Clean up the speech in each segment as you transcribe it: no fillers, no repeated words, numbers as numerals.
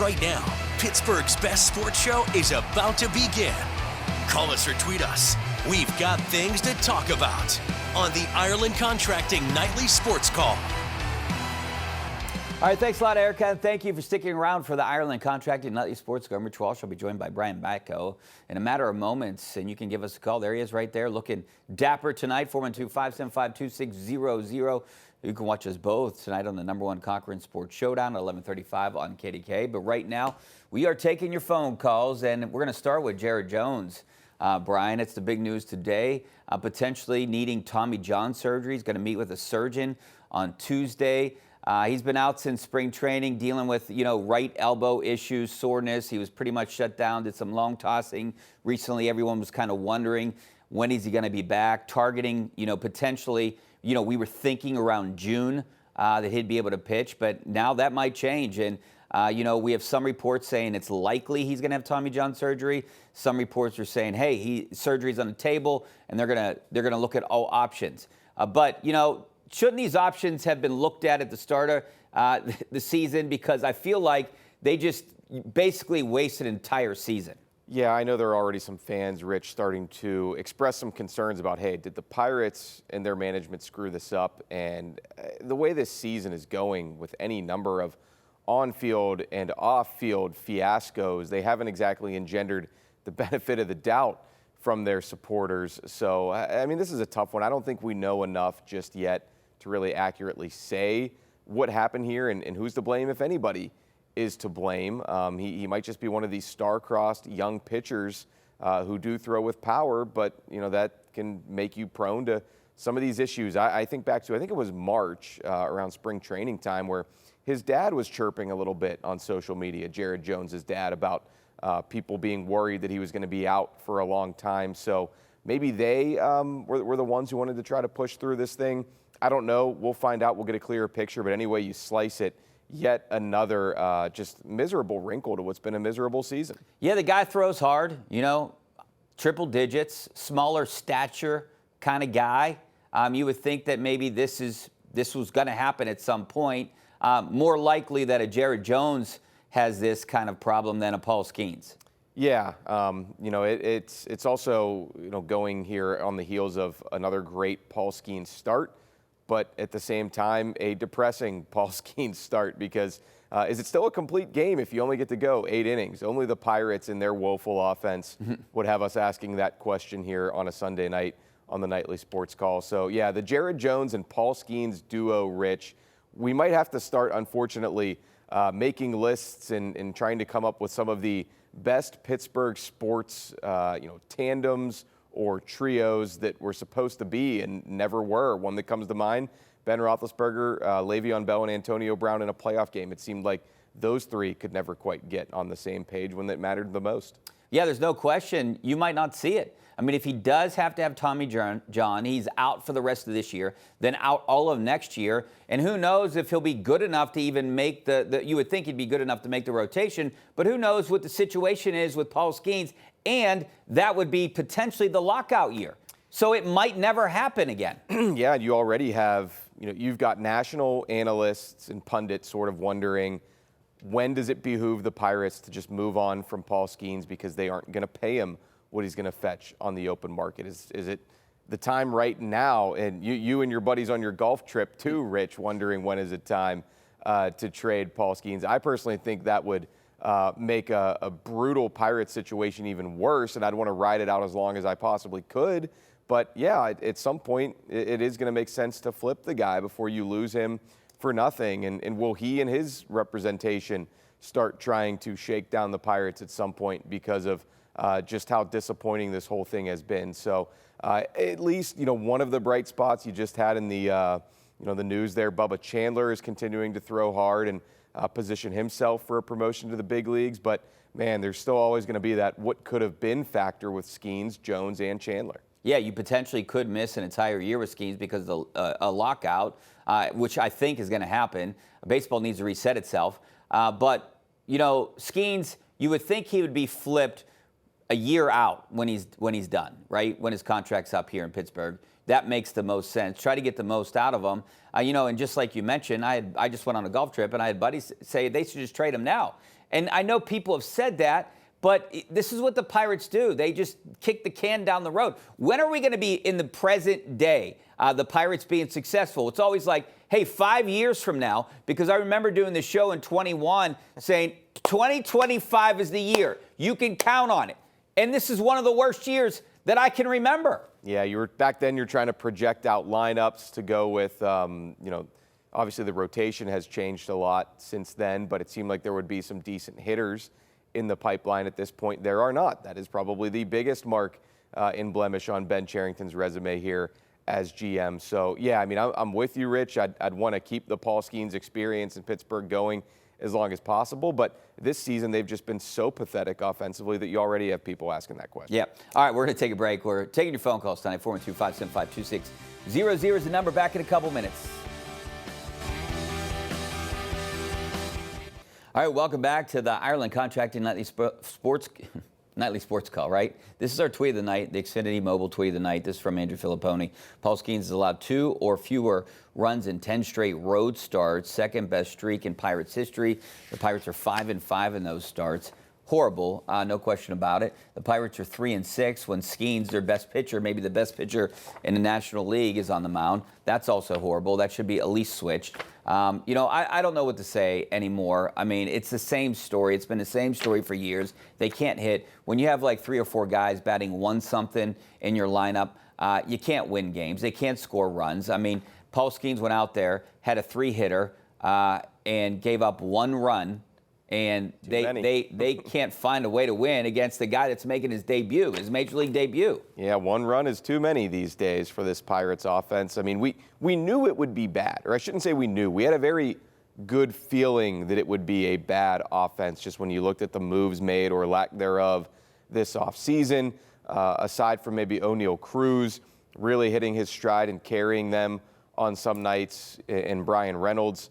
right now. Pittsburgh's best sports show is about to begin. Call us or tweet us. We've got things to talk about on the Ireland Contracting Nightly Sports Call. All right, thanks a lot, Erica, and thank you for sticking around for the Ireland Contracting Nightly Sports Call. Rich Walsh will be joined by Batko in a matter of moments, and you can give us a call. There he is right there, looking dapper tonight, 412-575-2600. You can watch us both tonight on the #1 Conquering Sports Showdown at 11:35 on KDKA. But right now, we are taking your phone calls, and we're going to start with Jared Jones. Brian, it's the big news today, potentially needing Tommy John surgery. He's going to meet with a surgeon on Tuesday. He's been out since spring training dealing with, right elbow issues, soreness. He was pretty much shut down, did some long tossing. Recently, everyone was kind of wondering, when is he going to be back? Targeting, potentially, we were thinking around June that he'd be able to pitch, but now that might change. And, we have some reports saying it's likely he's going to have Tommy John surgery. Some reports are saying, hey, surgery's on the table, and they're going to look at all options. But, shouldn't these options have been looked at the start of the season? Because I feel like they just basically wasted an entire season. Yeah, I know there are already some fans, Rich, starting to express some concerns about, hey, did the Pirates and their management screw this up? And the way this season is going with any number of on-field and off-field fiascos, they haven't exactly engendered the benefit of the doubt from their supporters. So, I mean, this is a tough one. I don't think we know enough just yet to really accurately say what happened here and who's to blame, if anybody is to blame. He might just be one of these star-crossed young pitchers who do throw with power, but, that can make you prone to some of these issues. I think back to, I think it was March around spring training time, where his dad was chirping a little bit on social media, Jared Jones' dad, about people being worried that he was going to be out for a long time. So maybe they were the ones who wanted to try to push through this thing. I don't know. We'll find out. We'll get a clearer picture. But anyway you slice it, yet another just miserable wrinkle to what's been a miserable season. Yeah, the guy throws hard, triple digits, smaller stature kind of guy. You would think that maybe this was going to happen at some point. More likely that a Jared Jones has this kind of problem than a Paul Skeens. Yeah, it's also going here on the heels of another great Paul Skeens start, but at the same time a depressing Paul Skeens start, because is it still a complete game if you only get to go 8 innings? Only the Pirates in their woeful offense would have us asking that question here on a Sunday night on the Nightly Sports Call. So yeah, the Jared Jones and Paul Skeens duo, Rich, we might have to start, unfortunately, making lists and trying to come up with some of the best Pittsburgh sports, tandems or trios that were supposed to be and never were. One that comes to mind, Ben Roethlisberger, Le'Veon Bell, and Antonio Brown in a playoff game. It seemed like those three could never quite get on the same page when it mattered the most. Yeah, there's no question. You might not see it. I mean, if he does have to have Tommy John, he's out for the rest of this year, then out all of next year. And who knows if he'll be good enough to even make you would think he'd be good enough to make the rotation, but who knows what the situation is with Paul Skeens, and that would be potentially the lockout year. So it might never happen again. Yeah, you already have, you've got national analysts and pundits sort of wondering, when does it behoove the Pirates to just move on from Paul Skeens because they aren't going to pay him what he's going to fetch on the open market? Is it the time right now? And you and your buddies on your golf trip too, Rich, wondering when is it time to trade Paul Skeens. I personally think that would make a brutal Pirates situation even worse, and I'd want to ride it out as long as I possibly could. But yeah, at some point, it is going to make sense to flip the guy before you lose him for nothing. And will he and his representation start trying to shake down the Pirates at some point because of just how disappointing this whole thing has been? So at least, one of the bright spots you just had in the, the news there, Bubba Chandler is continuing to throw hard and position himself for a promotion to the big leagues. But, man, there's still always going to be that what could have been factor with Skeens, Jones, and Chandler. Yeah, you potentially could miss an entire year with Skeens because of a lockout, which I think is going to happen. Baseball needs to reset itself. But, Skeens, you would think he would be flipped a year out when he's done, right? When his contract's up here in Pittsburgh. That makes the most sense. Try to get the most out of him. And just like you mentioned, I just went on a golf trip, and I had buddies say they should just trade him now. And I know people have said that, but this is what the Pirates do. They just kick the can down the road. When are we going to be in the present day, the Pirates being successful? It's always like, hey, 5 years from now, because I remember doing the show in 21 saying 2025 is the year. You can count on it. And this is one of the worst years that I can remember. Yeah, back then you're trying to project out lineups to go with, obviously the rotation has changed a lot since then, but it seemed like there would be some decent hitters in the pipeline at this point. There are not. That is probably the biggest mark in blemish on Ben Cherington's resume here as GM. So, yeah, I mean, I'm with you, Rich. I'd want to keep the Paul Skeens experience in Pittsburgh going as long as possible. But this season, they've just been so pathetic offensively that you already have people asking that question. Yeah. All right, we're going to take a break. We're taking your phone calls tonight, 412-575-2600 is the number. Back in a couple minutes. All right, welcome back to the Ireland Contracting Nightly Sports Call, right? This is our tweet of the night, the Xfinity Mobile tweet of the night. This is from Andrew Filipponi. Paul Skeens has allowed 2 or fewer runs in 10 straight road starts, second best streak in Pirates history. The Pirates are 5-5 in those starts. Horrible, no question about it. The Pirates are 3-6 when Skeens, their best pitcher, maybe the best pitcher in the National League, is on the mound. That's also horrible. That should be at least switched. I don't know what to say anymore. I mean, it's the same story. It's been the same story for years. They can't hit. When you have like 3 or 4 guys batting 1-something in your lineup, you can't win games. They can't score runs. I mean, Paul Skeens went out there, had a 3-hitter, and gave up 1 run. And they can't find a way to win against the guy that's making his debut, his Major League debut. Yeah, 1 run is too many these days for this Pirates offense. I mean, we knew it would be bad, or I shouldn't say we knew. We had a very good feeling that it would be a bad offense just when you looked at the moves made or lack thereof this offseason, aside from maybe O'Neal Cruz really hitting his stride and carrying them on some nights, and Brian Reynolds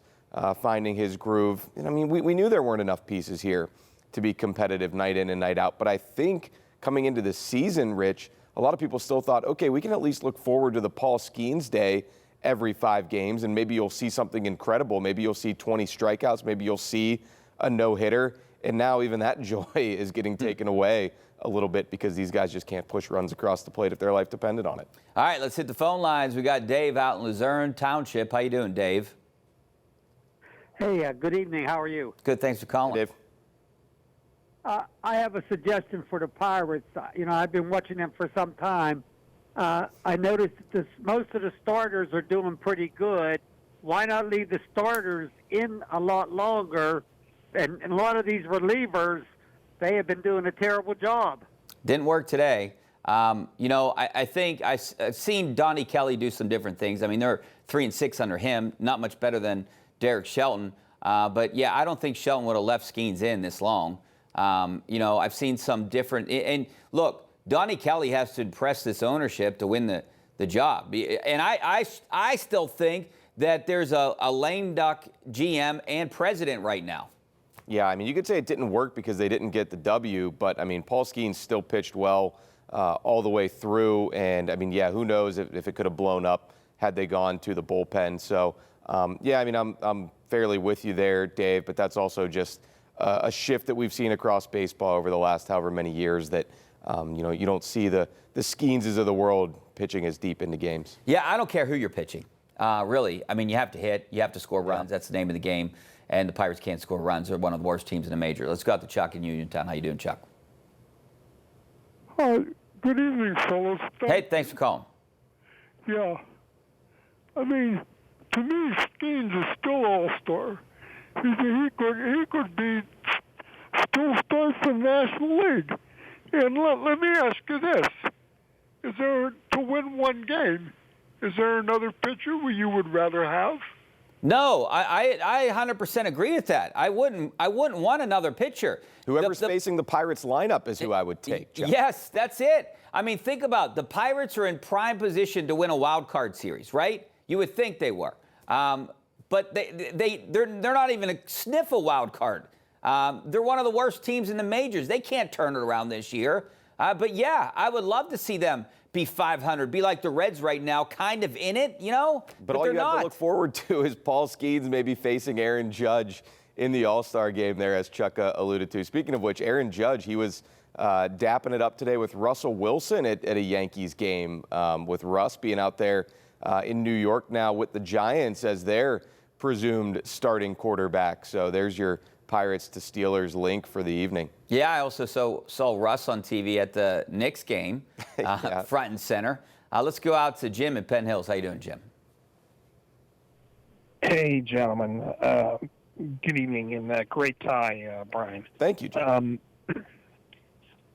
finding his groove. And I mean, we knew there weren't enough pieces here to be competitive night in and night out. But I think coming into the season, Rich, a lot of people still thought, okay, we can at least look forward to the Paul Skeens day every 5 games, and maybe you'll see something incredible. Maybe you'll see 20 strikeouts. Maybe you'll see a no-hitter. And now even that joy is getting taken away a little bit because these guys just can't push runs across the plate if their life depended on it. All right, let's hit the phone lines. We got Dave out in Luzerne Township. How you doing, Dave? Hey, good evening. How are you? Good, thanks for calling. Dave? I have a suggestion for the Pirates. I've been watching them for some time. I noticed that most of the starters are doing pretty good. Why not leave the starters in a lot longer? And a lot of these relievers, they have been doing a terrible job. Didn't work today. I think I've seen Donnie Kelly do some different things. I mean, they're 3-6 under him, not much better than Derek Shelton. But, yeah, I don't think Shelton would have left Skeens in this long. I've seen some different – and, look, Donnie Kelly has to impress this ownership to win the job. And I still think that there's a lame duck GM and president right now. Yeah, I mean, you could say it didn't work because they didn't get the W, but, I mean, Paul Skeens still pitched well all the way through. And, I mean, yeah, who knows if it could have blown up had they gone to the bullpen. So, yeah, I mean, I'm fairly with you there, Dave, but that's also just a shift that we've seen across baseball over the last however many years that, you don't see the Skeenses of the world pitching as deep into games. Yeah, I don't care who you're pitching, really. I mean, you have to hit, you have to score runs. That's the name of the game. And the Pirates can't score runs. They're one of the worst teams in the major. Let's go out to Chuck in Uniontown. How you doing, Chuck? Hi. Good evening, fellas. Hey, thanks for calling. Yeah. I mean, to me, Skeens is still all-star. He could be still start for the National League. And let me ask you this. Is there, to win 1 game, is there another pitcher you would rather have? No, I 100% agree with that. I wouldn't want another pitcher. Whoever's facing the Pirates lineup is who I would take, Jeff. Yes, that's it. I mean, think about it. The Pirates are in prime position to win a wild card series, right? You would think they were. But they're not even a sniff a wild card. They're one of the worst teams in the majors. They can't turn it around this year. But, yeah, I would love to see them be 500, be like the Reds right now, kind of in it, But all they're you have not. to look forward to is Paul Skeens maybe facing Aaron Judge in the All-Star game there, as Chuck alluded to. Speaking of which, Aaron Judge, he was dapping it up today with Russell Wilson at a Yankees game, with Russ being out there in New York now with the Giants as their presumed starting quarterback. So there's your Pirates to Steelers link for the evening. Yeah, I also saw Russ on TV at the Knicks game, Yeah. front and center. Let's go out to Jim in Penn Hills. How you doing, Jim? Hey, gentlemen. Good evening, and great tie, Brian. Thank you, Jim.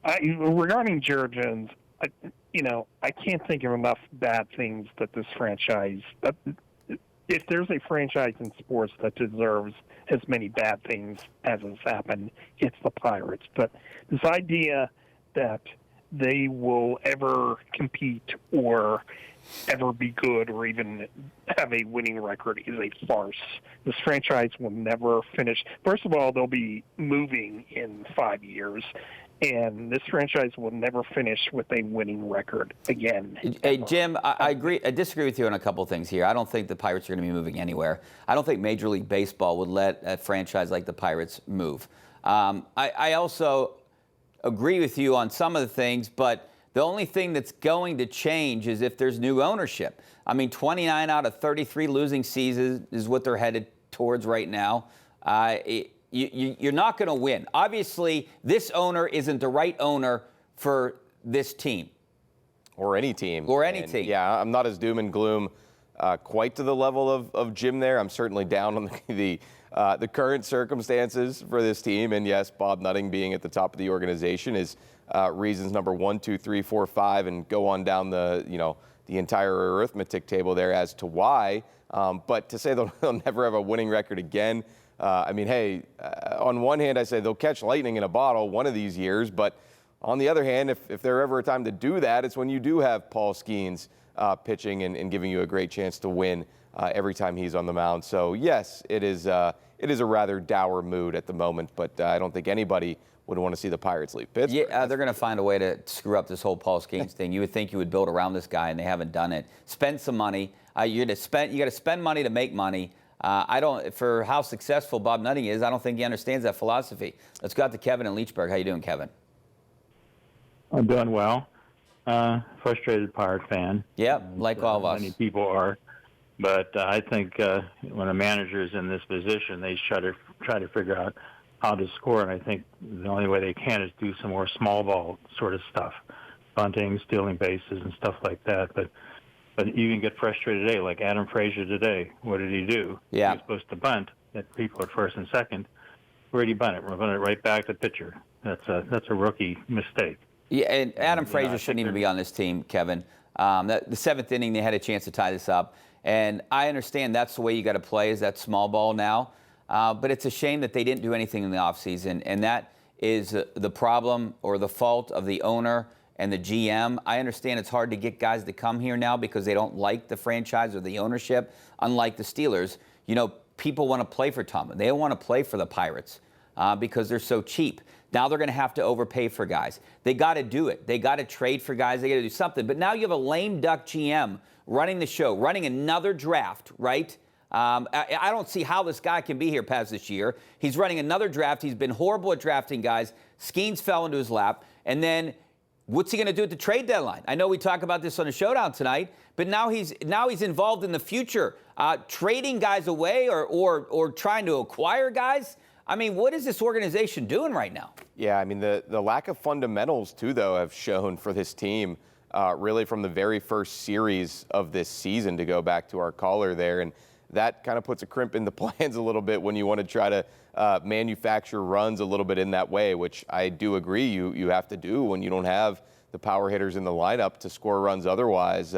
Regarding Jared Jones, I can't think of enough bad things that this franchise. If there's a franchise in sports that deserves as many bad things as has happened, it's the Pirates. But this idea that they will ever compete or ever be good or even have a winning record is a farce. This franchise will never finish. First of all, they'll be moving in 5 years, and this franchise will never finish with a winning record again. Hey, Jim, I agree. I disagree with you on a couple things here. I don't think the Pirates are going to be moving anywhere. I don't think Major League Baseball would let a franchise like the Pirates move. I also agree with you on some of the things, but the only thing that's going to change is if there's new ownership. I mean, 29 out of 33 losing seasons is what they're headed towards right now. You're not going to win. Obviously, this owner isn't the right owner for this team. Or any team. Or any team. Yeah, I'm not as doom and gloom quite to the level of Jim there. I'm certainly down on the current circumstances for this team. And yes, Bob Nutting being at the top of the organization is reasons number 1, 2, 3, 4, 5, and go on down the entire arithmetic table there as to why. But to say they'll never have a winning record again, I mean, hey, on one hand, I say they'll catch lightning in a bottle one of these years. But on the other hand, if there ever a time to do that, it's when you do have Paul Skeens pitching and giving you a great chance to win every time he's on the mound. So, yes, it is a rather dour mood at the moment. But I don't think anybody would want to see the Pirates leave Pittsburgh. Yeah, they're going to find a way to screw up this whole Paul Skeens thing. You would think you would build around this guy, and they haven't done it. Spend some money. You got to spend money to make money. For how successful Bob Nutting is, I don't think he understands that philosophy. Let's go out to Kevin in Leechburg. How you doing, Kevin? I'm doing well. Frustrated Pirate fan. Yep, like all of us. Many people are. But I think when a manager is in this position, they try to figure out how to score. And I think the only way they can is do some more small ball sort of stuff, bunting, stealing bases, and stuff like that. But you can get frustrated today, like Adam Frazier today. What did he do? Yeah. He was supposed to bunt at people at first and second. Where did he bunt it? We're bunting it right back to the pitcher. That's a rookie mistake. Yeah, and Adam Frazier shouldn't even be on this team, Kevin. The seventh inning, they had a chance to tie this up. And I understand that's the way you got to play, is that small ball now. But it's a shame that they didn't do anything in the offseason. And that is the problem or the fault of the owner and the GM. I understand it's hard to get guys to come here now because they don't like the franchise or the ownership, unlike the Steelers. People want to play for Tom. They don't want to play for the Pirates because they're so cheap. Now they're going to have to overpay for guys. They got to do it. They got to trade for guys. They got to do something. But now you have a lame duck GM running the show, running another draft, right? I don't see how this guy can be here past this year. He's running another draft. He's been horrible at drafting guys. Skeens fell into his lap. And then what's he going to do at the trade deadline? I know we talk about this on the showdown tonight, but now he's involved in the future, trading guys away or trying to acquire guys. I mean, what is this organization doing right now? Yeah, I mean, the lack of fundamentals, too, though, have shown for this team really from the very first series of this season, to go back to our caller there. And that kind of puts a crimp in the plans a little bit when you want to try to manufacture runs a little bit in that way, which I do agree you have to do when you don't have the power hitters in the lineup to score runs otherwise.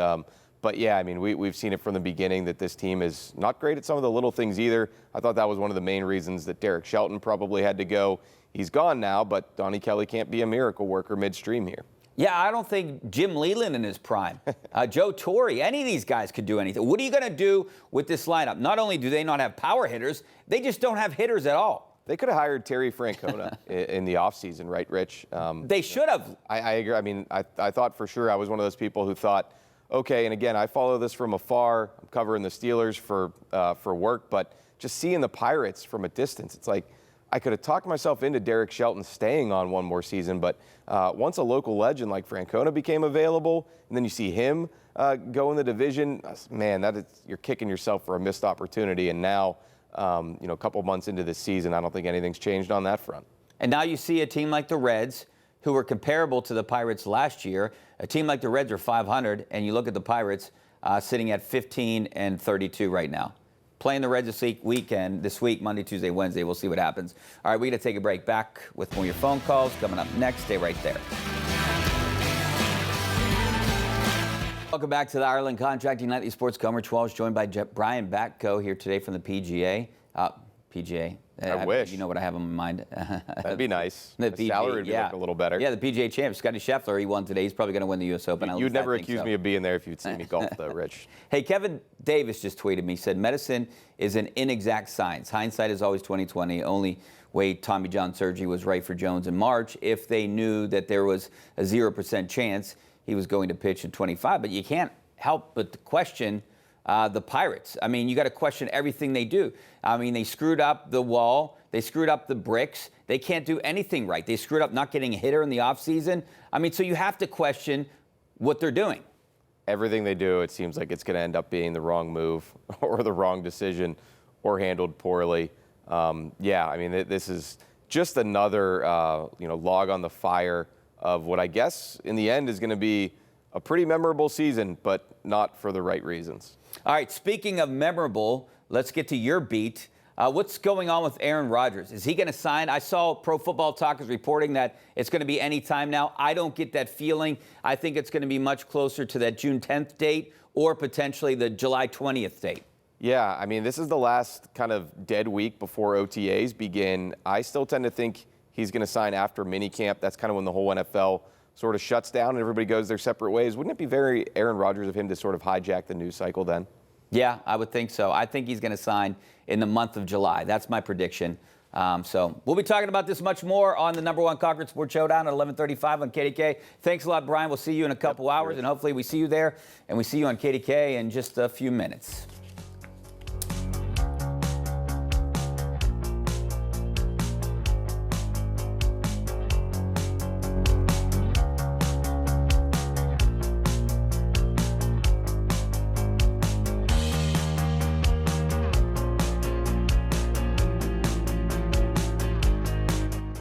But, yeah, I mean, we've seen it from the beginning that this team is not great at some of the little things either. I thought that was one of the main reasons that Derek Shelton probably had to go. He's gone now, but Donnie Kelly can't be a miracle worker midstream here. Yeah, I don't think Jim Leland in his prime, Joe Torre, any of these guys could do anything. What are you going to do with this lineup? Not only do they not have power hitters, they just don't have hitters at all. They could have hired Terry Francona in the offseason, right, Rich? They should have. I agree. I mean, I thought for sure I was one of those people who thought, okay, and again, I follow this from afar. I'm covering the Steelers for work, but just seeing the Pirates from a distance, it's like I could have talked myself into Derek Shelton staying on one more season, but once a local legend like Francona became available, and then you see him go in the division, man, you're kicking yourself for a missed opportunity. And now, a couple months into this season, I don't think anything's changed on that front. And now you see a team like the Reds, who were comparable to the Pirates last year. A team like the Reds are 500, and you look at the Pirates sitting at 15-32 right now. Playing the Reds this week, Monday, Tuesday, Wednesday. We'll see what happens. All right, we're going to take a break. Back with more of your phone calls coming up next. Stay right there. Welcome back to the Ireland Contracting Nightly Sports coverage. Walsh joined by Brian Batko here today from the PGA. PGA. I wish. You know what I have in my mind. That'd be nice. The PGA, salary would be like a little better. Yeah, the PGA champ, Scotty Scheffler, he won today. He's probably going to win the U.S. Open. You'd never accuse me of being there if you'd seen me golf, though, Rich. Hey, Kevin Davis just tweeted me, said, medicine is an inexact science. Hindsight is always 20/20. Only way Tommy John surgery was right for Jones in March if they knew that there was a 0% chance he was going to pitch in 25. But you can't help but question the Pirates. I mean, you got to question everything they do. I mean, they screwed up the wall. They screwed up the bricks. They can't do anything right. They screwed up not getting a hitter in the offseason. I mean, so you have to question what they're doing. Everything they do, it seems like it's going to end up being the wrong move or the wrong decision or handled poorly. Yeah, I mean, this is just another, log on the fire of what I guess in the end is going to be a pretty memorable season, but not for the right reasons. All right, speaking of memorable, let's get to your beat. What's going on with Aaron Rodgers? Is he going to sign? I saw Pro Football Talk is reporting that it's going to be any time now. I don't get that feeling. I think it's going to be much closer to that June 10th date or potentially the July 20th date. Yeah, I mean, this is the last kind of dead week before OTAs begin. I still tend to think he's going to sign after minicamp. That's kind of when the whole NFL sort of shuts down and everybody goes their separate ways. Wouldn't it be very Aaron Rodgers of him to sort of hijack the news cycle then? Yeah, I would think so. I think he's going to sign in the month of July. That's my prediction. So we'll be talking about this much more on the #1 Concord Sports Showdown at 11:35 on KDK. Thanks a lot, Brian. We'll see you in a couple hours, and hopefully we see you there, and we see you on KDK in just a few minutes.